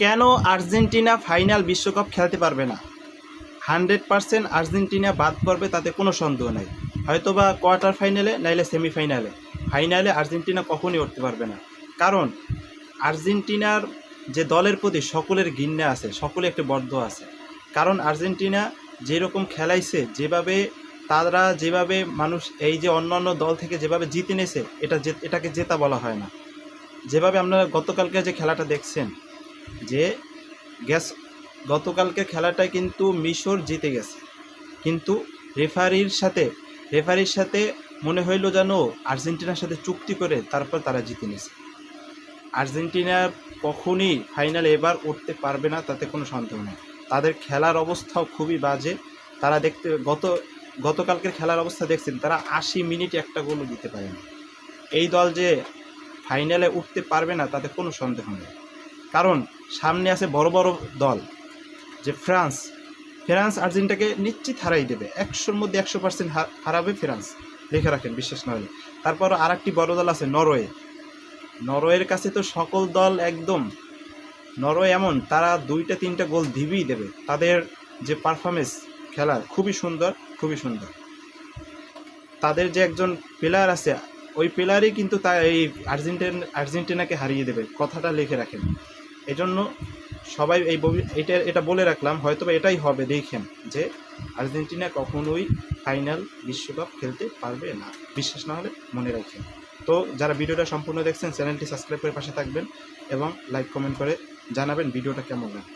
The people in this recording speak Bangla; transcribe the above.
কেন আর্জেন্টিনা ফাইনাল বিশ্বকাপ খেলতে পারবে না? 100% আর্জেন্টিনা বাদ পড়বে, তাতে কোনো সন্দেহ নাই। হয়তোবা কোয়ার্টার ফাইনালে, নাইলে সেমিফাইনালে। ফাইনালে আর্জেন্টিনা কখনই উঠতে পারবে না। কারণ আর্জেন্টিনার যে দলের প্রতি সকলের ঘৃণা আছে, সকলে একটা বদ্ধ আছে। কারণ আর্জেন্টিনা যেরকম খেলাইছে, যেভাবে মানুষ এই যে অন্যান্য দল থেকে যেভাবে জিতে নিয়েছে, এটাকে জেতা বলা হয় না। যেভাবে আপনারা গতকালকে যে খেলাটা দেখছেন, যে গতকালকের খেলাটায় কিন্তু মিশর জিতে গেছে, কিন্তু রেফারির সাথে মনে হইল যেন আর্জেন্টিনার সাথে চুক্তি করে তারপর তারা জিতে নিয়েছে। আর্জেন্টিনা কখনই ফাইনালে এবার উঠতে পারবে না, তাতে কোনো সন্দেহ নেই। তাদের খেলার অবস্থাও খুবই বাজে। তারা গতকালকের খেলার অবস্থা দেখছেন, তারা 80 মিনিটে একটা গোলও দিতে পারেনি। এই দল যে ফাইনালে উঠতে পারবে না, তাতে কোনো সন্দেহ নেই। কারণ সামনে আছে বড় বড় দল, যে ফ্রান্স আর্জেন্টিনাকে নিশ্চিত হারাই দেবে। 100-র মধ্যে 100% হারাবে ফ্রান্স, লিখে রাখেন বিশ্বাস না হলে। তারপর আর একটি বড় দল আছে নরওয়ের কাছে তো সকল দল একদম। নরওয়ে এমন, তারা 2-3টা গোল দিবেই দেবে। তাদের যে পারফরমেন্স খেলার খুবই সুন্দর। তাদের যে একজন প্লেয়ার আছে, ওই প্লেয়ারই কিন্তু এই আর্জেন্টিনাকে হারিয়ে দেবে, কথাটা লিখে রাখেন। এজন্য সবাই এটা বলে রাখলাম, হয়তো এটাই হবে। দেখেন যে আর্জেন্টিনা কখনোই ফাইনাল বিশ্বকাপ খেলতে পারবে না। বিশ্বাস না হলে মনে রাখেন। তো যারা ভিডিওটা সম্পূর্ণ দেখছেন, চ্যানেলটি সাবস্ক্রাইব করে পাশে থাকবেন এবং লাইক কমেন্ট করে জানাবেন ভিডিওটা কেমন লাগে।